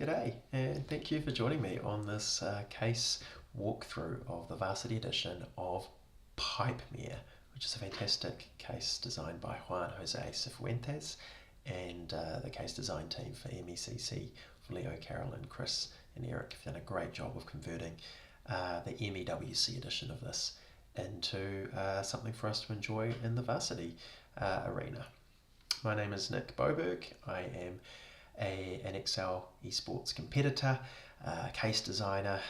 G'day, and thank you for joining me on this case walkthrough of the Varsity edition of PipeMare, which is a fantastic case designed by Juan, José, Cifuentes, and the case design team for MECC, for Leo, Carolyn, Chris, and Eric have done a great job of converting the MEWC edition of this into something for us to enjoy in the Varsity arena. My name is Nick Boberg. I am an Excel Esports competitor, case designer,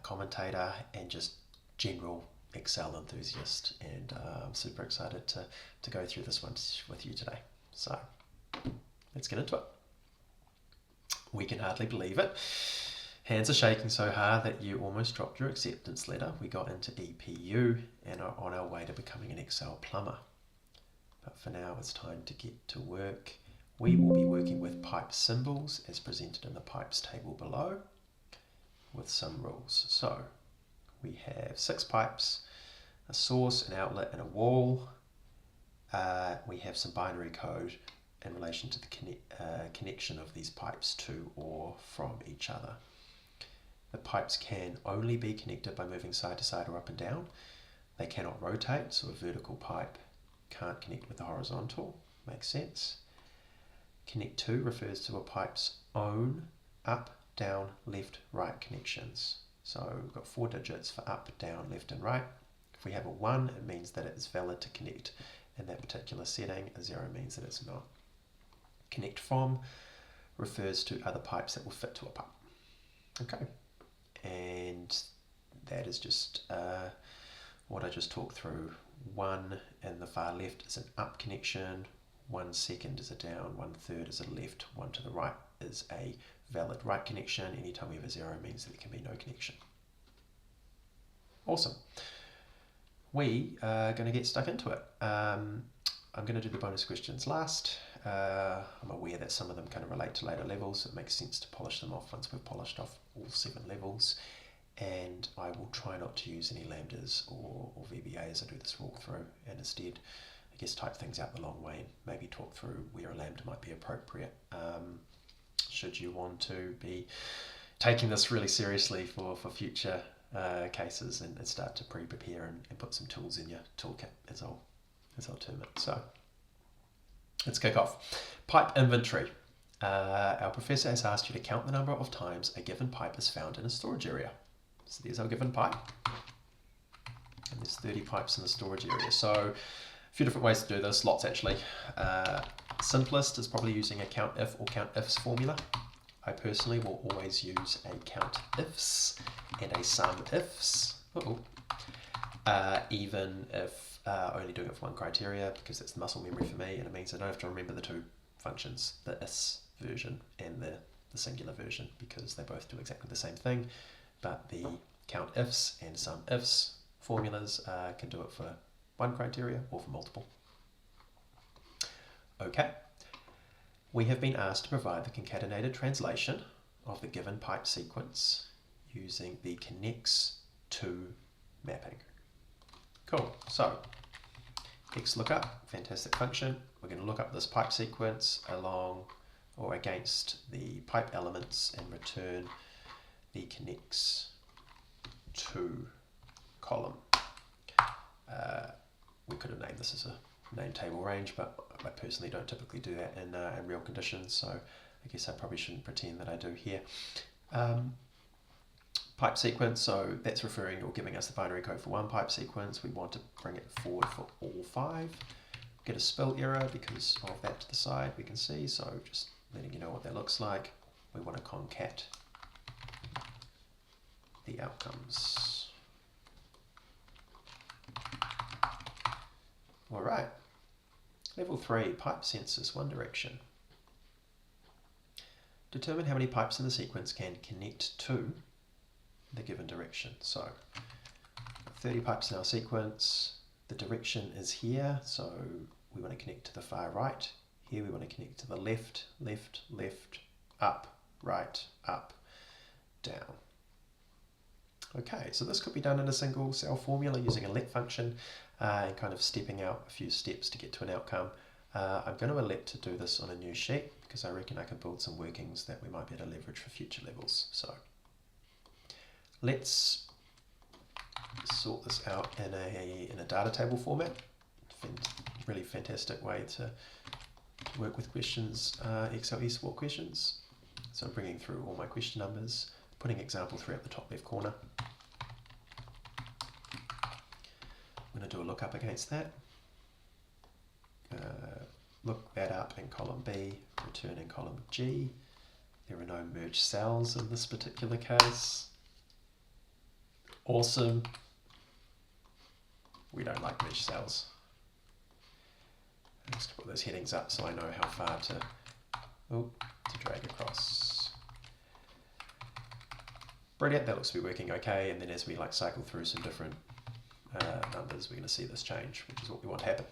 commentator, and just general Excel enthusiast. And I'm super excited to go through this one with you today. So let's get into it. We can hardly believe it. Hands are shaking so hard that you almost dropped your acceptance letter. We got into EPU and are on our way to becoming an Excel plumber. But for now, it's time to get to work. We will be working with pipe symbols as presented in the pipes table below with some rules. So we have 6 pipes, a source, an outlet, and a wall. We have some binary code in relation to the connection of these pipes to or from each other. The pipes can only be connected by moving side to side or up and down. They cannot rotate, so a vertical pipe can't connect with the horizontal. Makes sense. Connect to refers to a pipe's own up, down, left, right connections. So we've got 4 digits for up, down, left, and right. If we have a 1, it means that it is valid to connect in that particular setting. A 0 means that it's not. Connect from refers to other pipes that will fit to a pipe. Okay, and that is just what I just talked through. 1 in the far left is an up connection, 1 second is a down, 1/3 is a left, 1 to the right is a valid right connection. Anytime we have a 0 means that there can be no connection. Awesome. We are going to get stuck into it. I'm going to do the bonus questions last. I'm aware that some of them kind of relate to later levels, so it makes sense to polish them off once we've polished off all 7 levels. And I will try not to use any lambdas or VBA as I do this walkthrough, and instead I guess type things out the long way and maybe talk through where a lambda might be appropriate should you want to be taking this really seriously for future cases and start to pre-prepare and put some tools in your toolkit, as I'll term it. So let's kick off. Pipe inventory. Our professor has asked you to count the number of times a given pipe is found in a storage area. So there's our given pipe, and there's 30 pipes in the storage area. So a few different ways to do this, lots actually. Simplest is probably using a count if or count ifs formula. I personally will always use a count ifs and a sum ifs, even if only doing it for one criteria, because it's muscle memory for me, and it means I don't have to remember the 2 functions, the is version and the singular version, because they both do exactly the same thing. But the count ifs and sum ifs formulas can do it for one criteria or for multiple. Okay, we have been asked to provide the concatenated translation of the given pipe sequence using the connects to mapping. Cool, so XLOOKUP, fantastic function. We're going to look up this pipe sequence along or against the pipe elements and return the connects to column. We could have named this as a name table range, but I personally don't typically do that in real conditions, so I guess I probably shouldn't pretend that I do here. Pipe sequence, so that's referring or giving us the binary code for one pipe sequence. We want to bring it forward for all 5. Get a spill error because of that to the side we can see, so just letting you know what that looks like. We want to concat the outcomes. All right, level 3, pipe census, one direction. Determine how many pipes in the sequence can connect to the given direction. So 30 pipes in our sequence, the direction is here, so we want to connect to the far right. Here we want to connect to the left, left, left, up, right, up, down. Okay, so this could be done in a single cell formula using a let function and kind of stepping out a few steps to get to an outcome. I'm going to elect to do this on a new sheet because I reckon I can build some workings that we might be able to leverage for future levels. So let's sort this out in a data table format. Really fantastic way to work with questions, Excel Esports questions. So I'm bringing through all my question numbers, putting example 3 up the top left corner. I'm going to do a lookup against that. Look that up in column B, return in column G. There are no merged cells in this particular case. Awesome. We don't like merged cells. I'm just going to put those headings up so I know how far to drag across. Brilliant, that looks to be working okay, and then as we cycle through some different numbers, we're going to see this change, which is what we want to happen.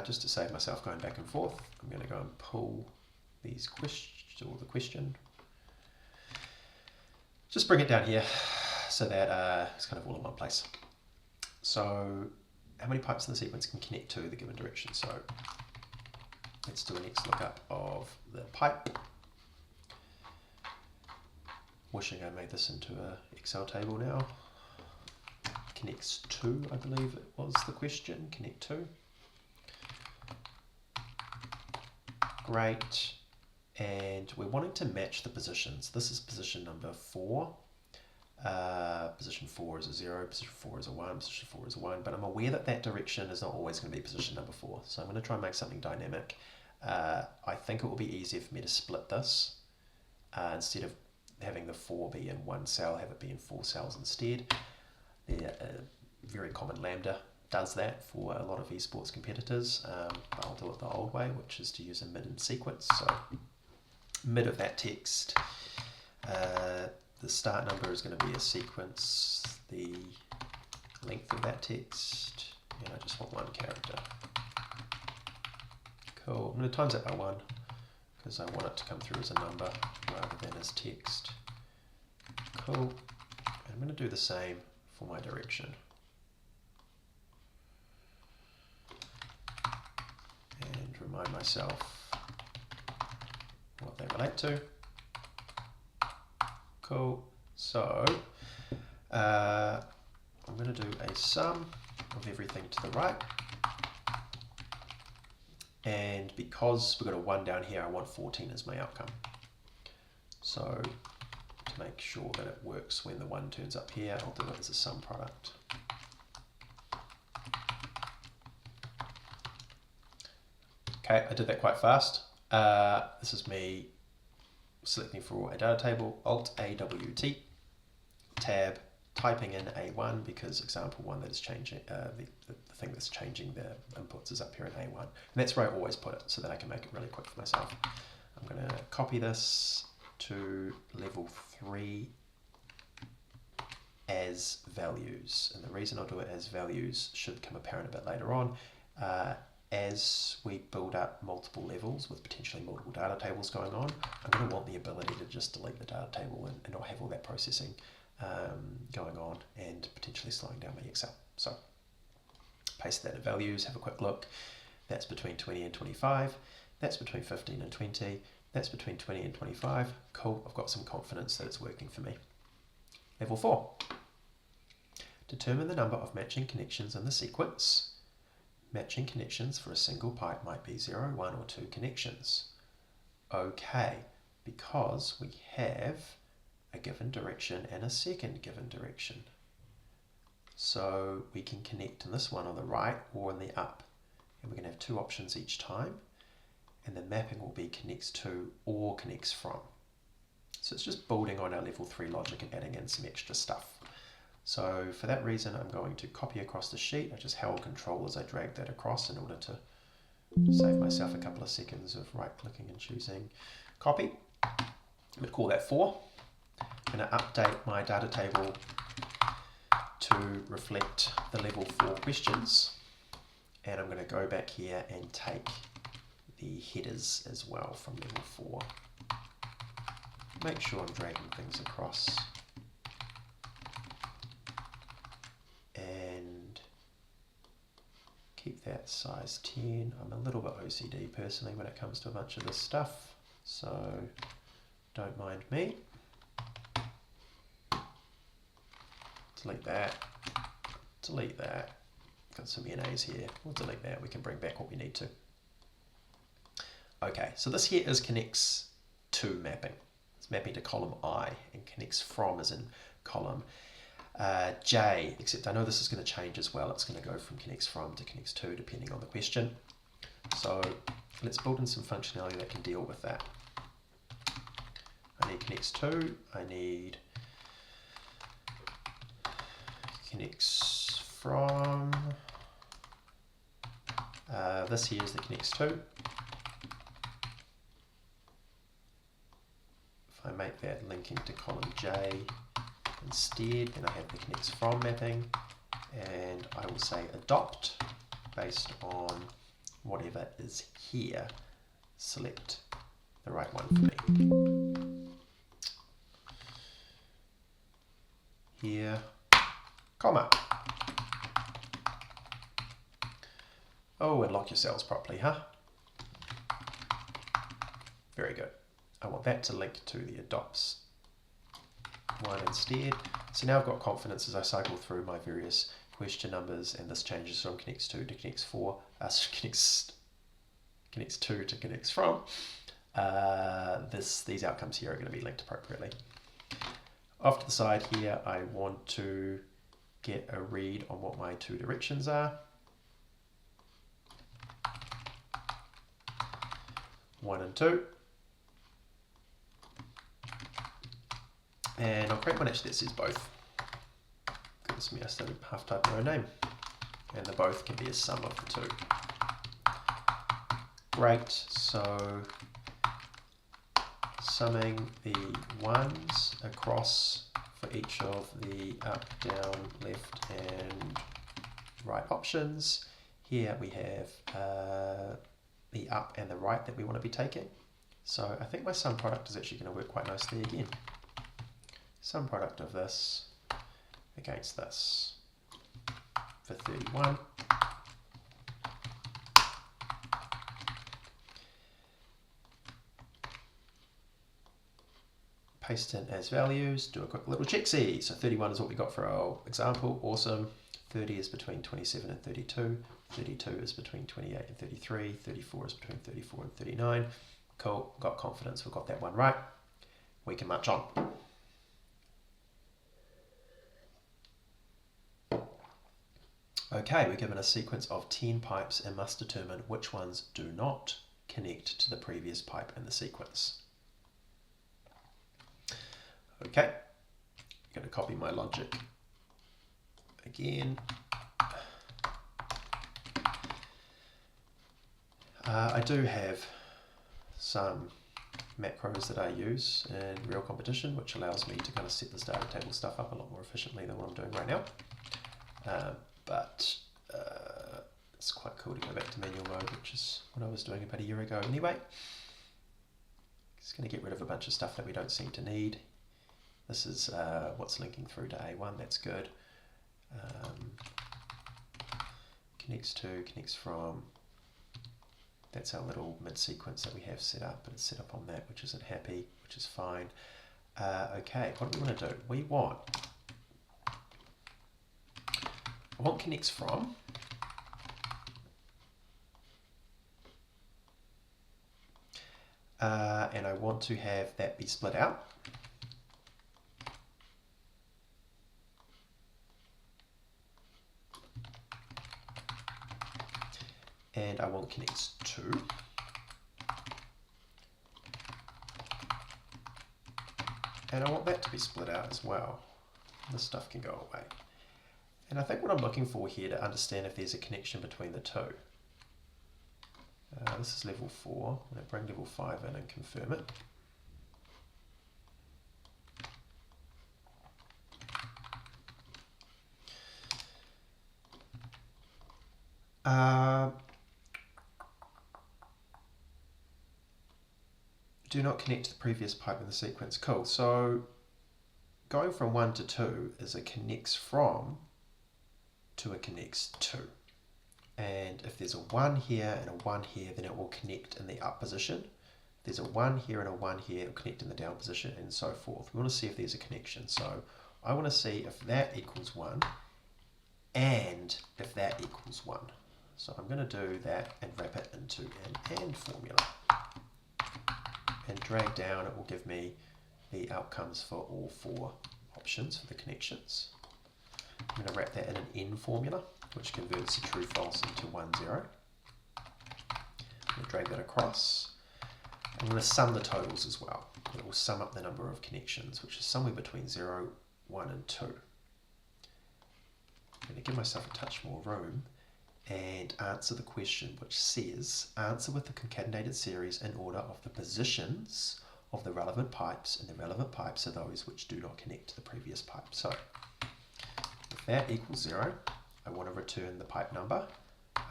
Just to save myself going back and forth, I'm going to go and pull these questions, or the question. Just bring it down here so that it's kind of all in one place. So how many pipes in the sequence can connect to the given direction? So let's do a next lookup of the pipe. Wishing I made this into an Excel table now. Connects to, I believe it was the question, connect to. Great, and we're wanting to match the positions. This is position number 4. Position 4 is a 0, position 4 is a 1, position 4 is a 1, but I'm aware that that direction is not always going to be position number 4. So I'm going to try and make something dynamic. I think it will be easier for me to split this. Instead of having the 4 be in one cell, have it be in 4 cells instead. The very common lambda does that for a lot of esports competitors. I'll do it the old way, which is to use a mid in sequence. So mid of that text, the start number is going to be a sequence, the length of that text, and I just want one character. Cool, I'm going to times that by 1 because I want it to come through as a number rather than as text. Cool, and I'm going to do the same for my direction. And remind myself what they relate to. Cool, so I'm going to do a sum of everything to the right. And because we've got a 1 down here, I want 14 as my outcome. So to make sure that it works when the 1 turns up here, I'll do it as a sum product. Okay, I did that quite fast. This is me selecting for a data table, Alt-A-W-T, tab, typing in A1 because example 1 that is changing, the thing that's changing the inputs is up here in A1. And that's where I always put it so that I can make it really quick for myself. I'm going to copy this to level 3 as values. And the reason I'll do it as values should become apparent a bit later on. As we build up multiple levels with potentially multiple data tables going on, I'm going to want the ability to just delete the data table and not have all that processing going on and potentially slowing down my Excel. So paste that in values, have a quick look. That's between 20 and 25. That's between 15 and 20. That's between 20 and 25. Cool, I've got some confidence that it's working for me. Level 4. Determine the number of matching connections in the sequence. Matching connections for a single pipe might be 0, 1 or 2 connections. Okay, because we have a given direction and a second given direction. So we can connect in this one on the right or in the up. And we're going to have 2 options each time. And the mapping will be connects to or connects from. So it's just building on our level 3 logic and adding in some extra stuff. So for that reason, I'm going to copy across the sheet. I just held Control as I dragged that across in order to save myself a couple of seconds of right-clicking and choosing copy. I'm going to call that 4. I'm going to update my data table to reflect the level 4 questions. And I'm going to go back here and take the headers as well from level 4. Make sure I'm dragging things across. And that size 10. I'm a little bit OCD personally when it comes to a bunch of this stuff, so don't mind me. Delete that, delete that. Got some NAs here, we'll delete that, we can bring back what we need to. Okay, so this here is connects to mapping. It's mapping to column I, and connects from is in column J, except I know this is going to change as well. It's going to go from connects from to connects to depending on the question. So let's build in some functionality that can deal with that. I need connects to, I need connects from, this here is the connects to. If I make that linking to column J instead, then I have the connects from mapping, and I will say adopt based on whatever is here. Select the right one for me. Here, comma. Oh, and lock your cells properly, huh? Very good. I want that to link to the adopts one instead. So now I've got confidence as I cycle through my various question numbers, and this changes from connects to connects for, connects to connects from. These outcomes here are going to be linked appropriately. Off to the side here, I want to get a read on what my two directions are. 1 and 2. And I'll create one actually that says both. Goodness me, I started half typing my own name. And the both can be a sum of the two. Great, so summing the ones across for each of the up, down, left and right options. Here we have the up and the right that we want to be taking. So I think my sum product is actually going to work quite nicely again. Sum product of this against this for 31. Paste in as values, do a quick little check-see. So 31 is what we got for our example, awesome. 30 is between 27 and 32. 32 is between 28 and 33. 34 is between 34 and 39. Cool, got confidence, we've got that one right. We can march on. Okay, we're given a sequence of 10 pipes and must determine which ones do not connect to the previous pipe in the sequence. Okay, I'm going to copy my logic again. I do have some macros that I use in real competition, which allows me to kind of set this data table stuff up a lot more efficiently than what I'm doing right now. But it's quite cool to go back to manual mode, which is what I was doing about a year ago anyway. Just going to get rid of a bunch of stuff that we don't seem to need. This is what's linking through to A1, that's good. Connects to, connects from. That's our little mid-sequence that we have set up, but it's set up on that, which isn't happy, which is fine. Okay, what do we want to do? We want, I want connects from. And I want to have that be split out. And I want connects to. And I want that to be split out as well. This stuff can go away. And I think what I'm looking for here to understand if there's a connection between the two. This is level 4. I'm going to bring level 5 in and confirm it. Do not connect to the previous pipe in the sequence. Cool. So going from 1 to 2 is a connects from to a connects to. And if there's a 1 here and a 1 here, then it will connect in the up position. If there's a 1 here and a 1 here, it will connect in the down position, and so forth. We want to see if there's a connection. So I want to see if that equals 1 and if that equals 1. So I'm going to do that and wrap it into an AND formula. And drag down, it will give me the outcomes for all 4 options for the connections. I'm going to wrap that in an N formula, which converts the true false into 1, 0. I'm going to drag that across. I'm going to sum the totals as well. It will sum up the number of connections, which is somewhere between 0, 1 and 2. I'm going to give myself a touch more room and answer the question, which says, answer with the concatenated series in order of the positions of the relevant pipes, and the relevant pipes are those which do not connect to the previous pipe. So if that equals 0, I want to return the pipe number,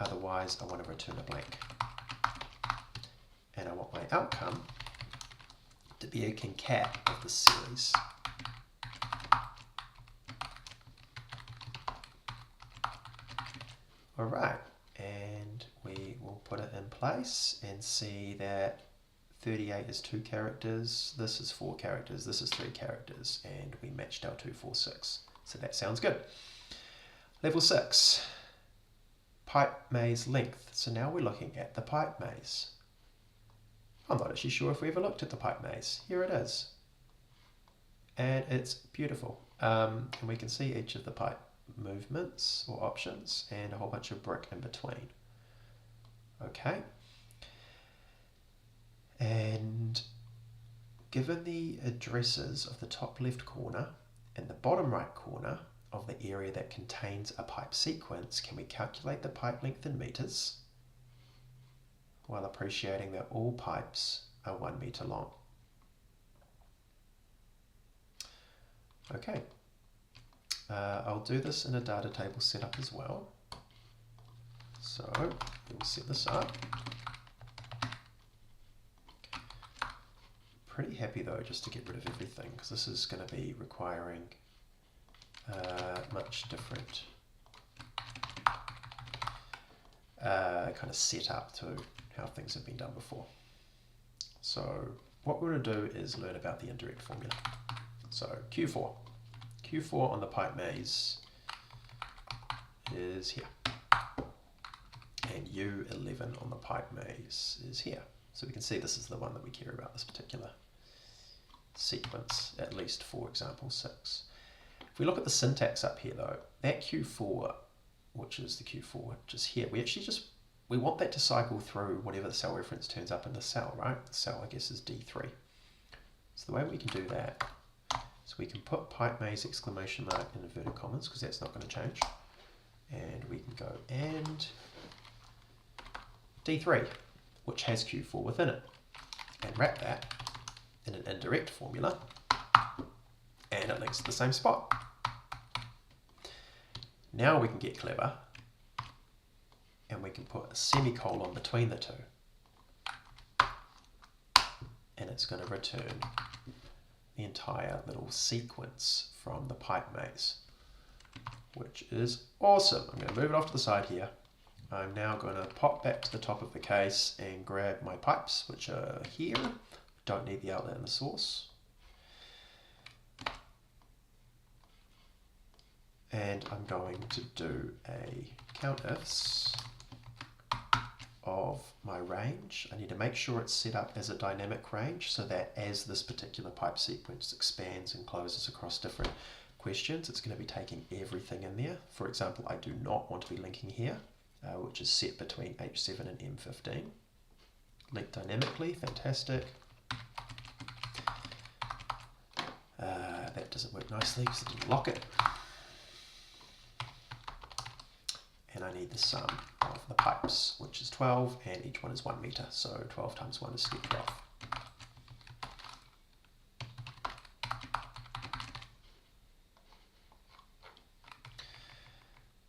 otherwise I want to return a blank. And I want my outcome to be a concat of the series. Alright, and we will put it in place and see that 38 is 2 characters, this is 4 characters, this is 3 characters, and we matched our 2, 4, 6. So that sounds good. Level 6, pipe maze length. So now we're looking at the pipe maze. I'm not actually sure if we ever looked at the pipe maze. Here it is. And it's beautiful. And we can see each of the pipe movements or options and a whole bunch of brick in between. Okay. And given the addresses of the top left corner and the bottom right corner of the area that contains a pipe sequence, can we calculate the pipe length in meters while appreciating that all pipes are 1 meter long? Okay, I'll do this in a data table setup as well. So we'll set this up. Pretty happy though just to get rid of everything, because this is going to be requiring much different kind of setup to how things have been done before. So what we're going to do is learn about the indirect formula. So Q4 on the pipe maze is here, and U11 on the pipe maze is here. So we can see this is the one that we care about, this particular sequence, at least for example 6. If we look at the syntax up here though, that Q4, which is the Q4 which is here, we want that to cycle through whatever the cell reference turns up in the cell, right? The cell, I guess, is D3. So the way we can do that is we can put pipe maze exclamation mark in inverted commas, because that's not going to change. And we can go and D3, which has Q4 within it, and wrap that in an indirect formula, and it links to the same spot. Now we can get clever, and we can put a semicolon between the two, and it's going to return the entire little sequence from the pipe maze, which is awesome. I'm going to move it off to the side here. I'm now going to pop back to the top of the case and grab my pipes, which are here. Don't need the outlet and the source. And I'm going to do a countifs of my range. I need to make sure it's set up as a dynamic range, so that as this particular pipe sequence expands and closes across different questions, it's going to be taking everything in there. For example, I do not want to be linking here, which is set between H7 and M15. Link dynamically, fantastic. That doesn't work nicely because I didn't lock it. And I need the sum of the pipes, which is 12, and each one is 1 meter, so 12 times 1 is 12.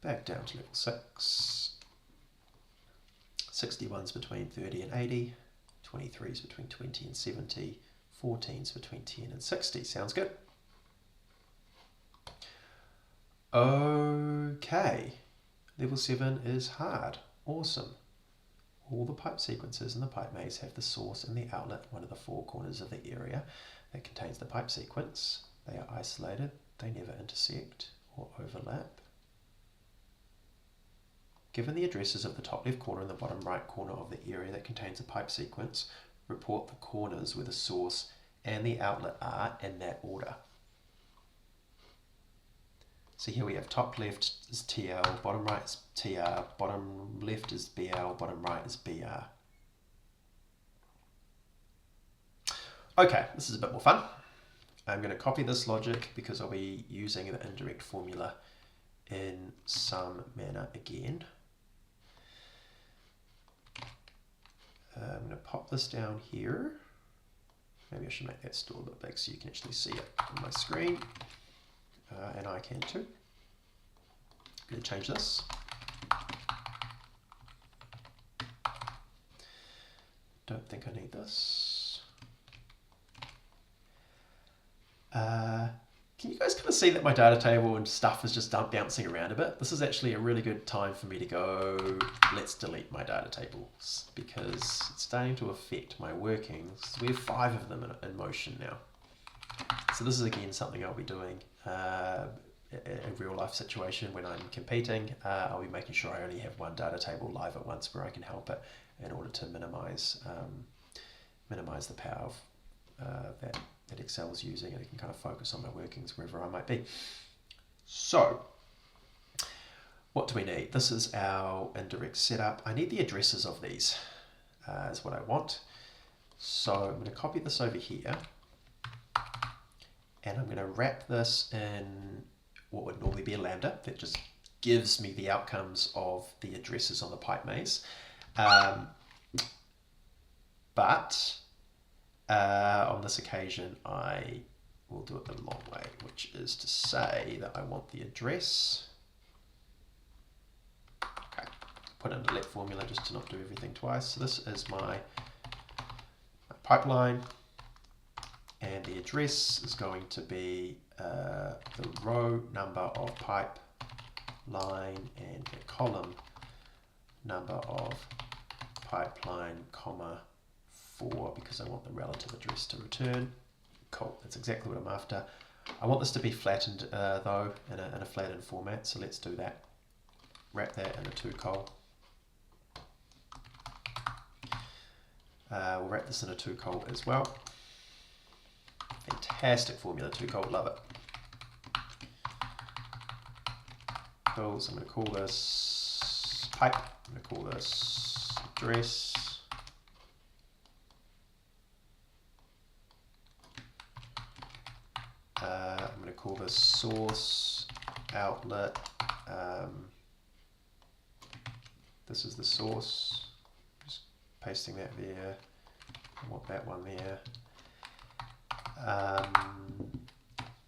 Back down to level 6. 61s between 30 and 80, 23s between 20 and 70, 14s between 10 and 60. Sounds good. Okay. Level 7 is hard. Awesome. All the pipe sequences in the pipe maze have the source and the outlet in one of the four corners of the area that contains the pipe sequence. They are isolated. They never intersect or overlap. Given the addresses of the top left corner and the bottom right corner of the area that contains a pipe sequence, report the corners where the source and the outlet are in that order. So here we have top left is TL, bottom right is TR, bottom left is BL, bottom right is BR. Okay, this is a bit more fun. I'm going to copy this logic because I'll be using the indirect formula in some manner again. I'm going to pop this down here. Maybe I should make that still a bit big so you can actually see it on my screen. And I can too. I'm going to change this. Don't think I need this. Can you guys kind of see that my data table and stuff is just bouncing around a bit? This is actually a really good time for me to go, let's delete my data tables because it's starting to affect my workings. We have 5 of them in motion now. So this is again something I'll be doing in a real life situation when I'm competing. I'll be making sure I only have one data table live at once where I can help it in order to minimize the power of, that Excel is using, and I can kind of focus on my workings wherever I might be. So what do we need? This is our indirect setup. I need the addresses of these is what I want. So I'm going to copy this over here and I'm going to wrap this in what would normally be a lambda that just gives me the outcomes of the addresses on the pipe maze. But on this occasion, I will do it the long way, which is to say that I want the address. Okay, put in the let formula just to not do everything twice. So this is my pipeline, and the address is going to be the row number of pipeline and the column number of pipeline, comma, 4, because I want the relative address to return. Cool, that's exactly what I'm after. I want this to be flattened though, in a flattened format, so let's do that. Wrap that in a 2-col. We'll wrap this in a 2-col as well. Fantastic formula, 2-col, love it. Cool, so I'm going to call this pipe, I'm going to call this address. I'm going to call this source, outlet, this is the source, just pasting that there, I want that one there.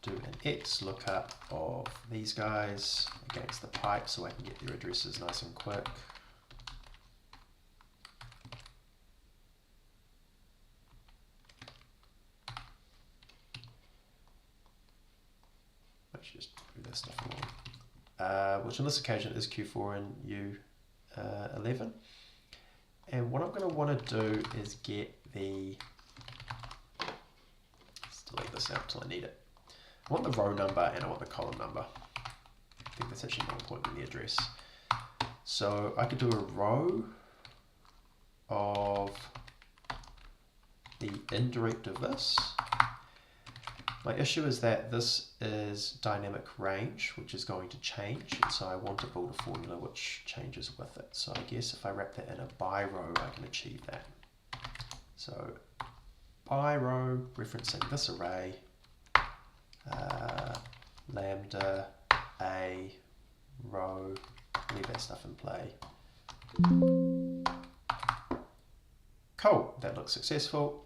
Do an X lookup of these guys against the pipe so I can get their addresses nice and quick. Let's just move that stuff along. Which on this occasion is Q4 and U11. And what I'm going to want to do is get the, let's delete this out until I need it. I want the row number and I want the column number. I think that's actually more important than the address. So I could do a row of the indirect of this. My issue is that this is dynamic range, which is going to change, and so I want to build a formula which changes with it. So I guess if I wrap that in a by row, I can achieve that. So by row, referencing this array, lambda a row, leave that stuff in play. Cool, that looks successful.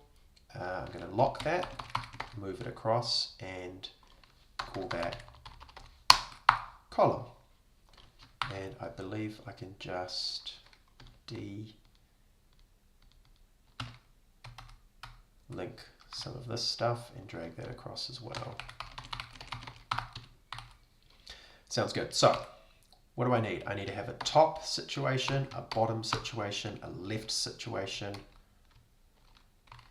I'm going to lock that, move it across, and call that column. And I believe I can just link some of this stuff and drag that across as well. Sounds good. So what do I need? I need to have a top situation, a bottom situation, a left situation,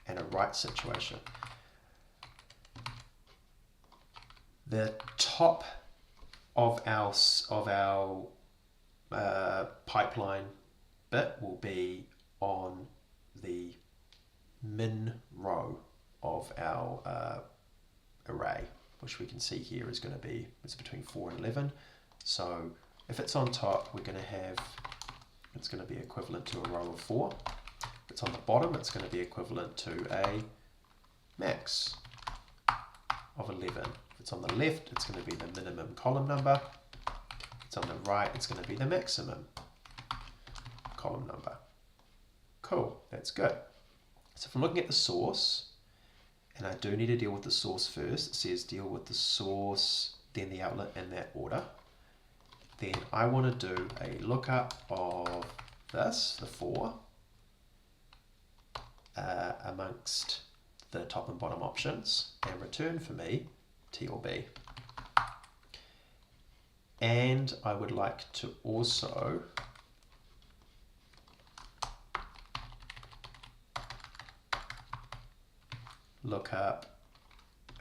and a right situation. The top of our pipeline bit will be on the min row of our array, which we can see here is going to be, it's between 4 and 11. So if it's on top, we're going to have, it's going to be equivalent to a row of 4. If it's on the bottom, it's going to be equivalent to a max of 11. If it's on the left, it's going to be the minimum column number. If it's on the right, it's going to be the maximum column number. Cool, that's good. So if I'm looking at the source, and I do need to deal with the source first, it says deal with the source, then the outlet in that order. Then I want to do a lookup of this, the 4, amongst the top and bottom options, and return for me T or B. And I would like to also look up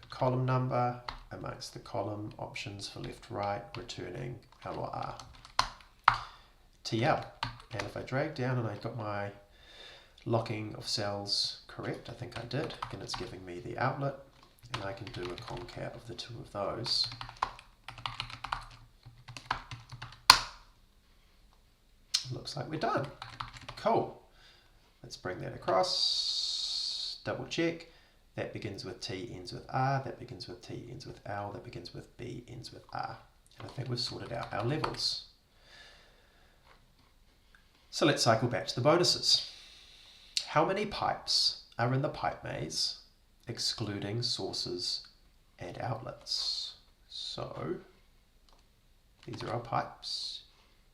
column number amongst the column options for left, right, returning L or R. TL. And if I drag down and I got my locking of cells correct, I think I did, and it's giving me the outlet, and I can do a concat of the two of those. Looks like we're done. Cool. Let's bring that across, double check. That begins with T, ends with R, that begins with T, ends with L, that begins with B, ends with R. And I think we've sorted out our levels. So let's cycle back to the bonuses. How many pipes are in the pipe maze, excluding sources and outlets? So these are our pipes.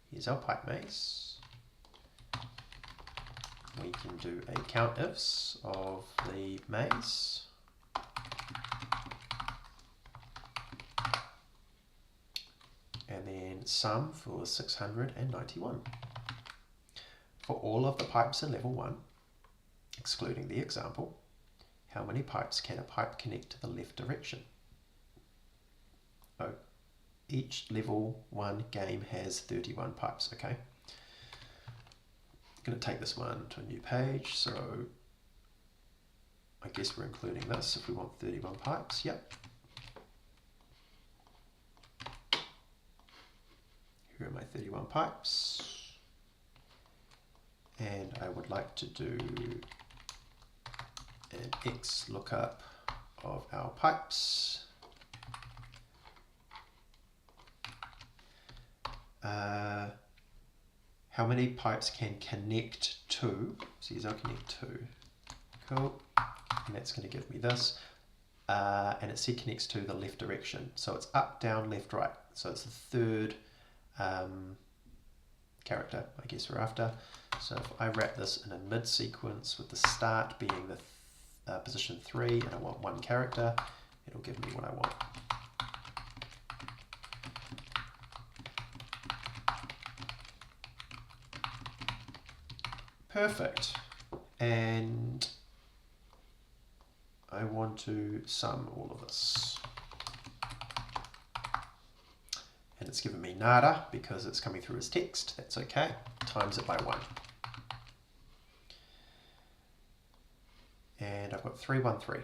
Here's our pipe maze. We can do a count ifs of the maze. And then sum for 691. For all of the pipes in level 1, excluding the example, how many pipes can a pipe connect to the left direction? Oh, each level 1 game has 31 pipes, okay? I'm going to take this one to a new page, so I guess we're including this if we want 31 pipes. Yep. Here are my 31 pipes, and I would like to do an X lookup of our pipes. How many pipes can connect to? So here's our connect to. Cool. And that's going to give me this. And it said connects to the left direction. So it's up, down, left, right. So it's the third character, I guess we're after. So if I wrap this in a mid sequence with the start being the position 3, and I want 1 character, it'll give me what I want. Perfect. And I want to sum all of this. And it's given me nada because it's coming through as text. That's okay. Times it by 1. And I've got 313.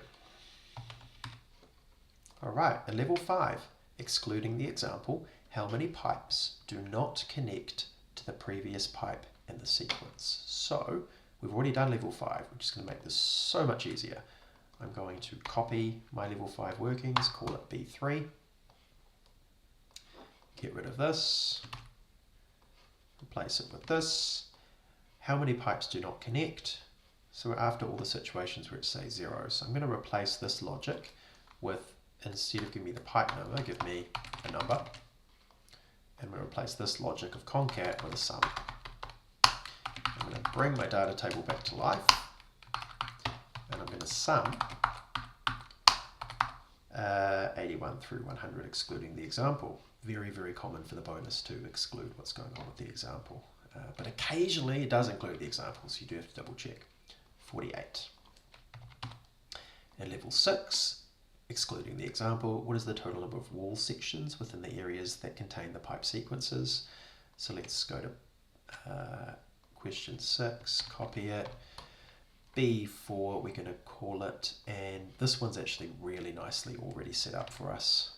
All right, at level 5, excluding the example, how many pipes do not connect to the previous pipe in the sequence? So we've already done level 5. We're just going to make this so much easier. I'm going to copy my level 5 workings, call it B3, get rid of this, replace it with this. How many pipes do not connect? So we're after all the situations where it says 0. So I'm going to replace this logic with, instead of giving me the pipe number, give me a number. And we'll replace this logic of concat with a sum. I'm going to bring my data table back to life, and I'm going to sum 81 through 100, excluding the example. Very, very common for the bonus to exclude what's going on with the example. But occasionally it does include the example, so you do have to double check. 48. And level 6, excluding the example, what is the total number of wall sections within the areas that contain the pipe sequences? So let's go to question 6, copy it. B4 we're going to call it, and this one's actually really nicely already set up for us.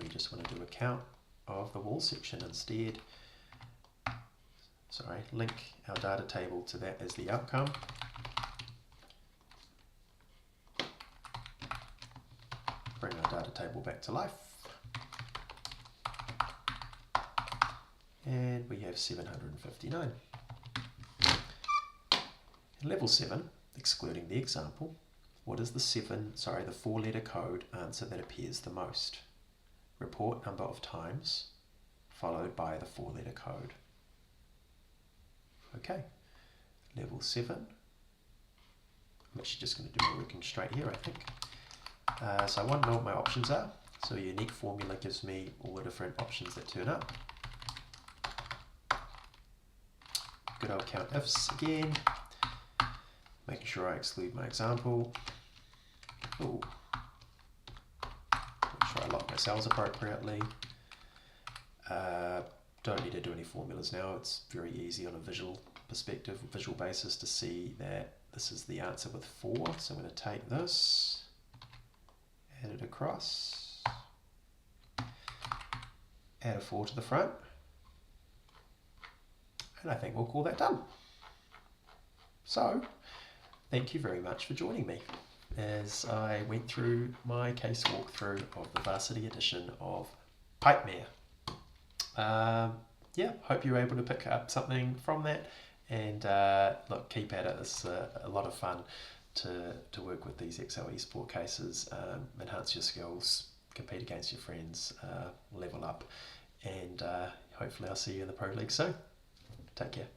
We just want to do a count of the wall section instead. Sorry, link our data table to that as the outcome. Bring our data table back to life. And we have 759. Level 7, excluding the example, what is the 4-letter code answer that appears the most? Report number of times, followed by the 4-letter code. Okay, level 7. I'm actually just going to do my working straight here, I think. So I want to know what my options are. So a unique formula gives me all the different options that turn up. Good old count ifs again. Making sure I exclude my example. Ooh. Make sure I lock my cells appropriately. Don't need to do any formulas now. It's very easy on a visual perspective, visual basis, to see that this is the answer with 4. So I'm going to take this, add it across, add a 4 to the front, and I think we'll call that done. So, thank you very much for joining me as I went through my case walkthrough of the Varsity edition of PipeMare. Yeah, hope you're able to pick up something from that, and look, keep at it. It's a lot of fun to work with these XL Esports cases, enhance your skills, compete against your friends, level up, and hopefully I'll see you in the Pro League soon. Take care.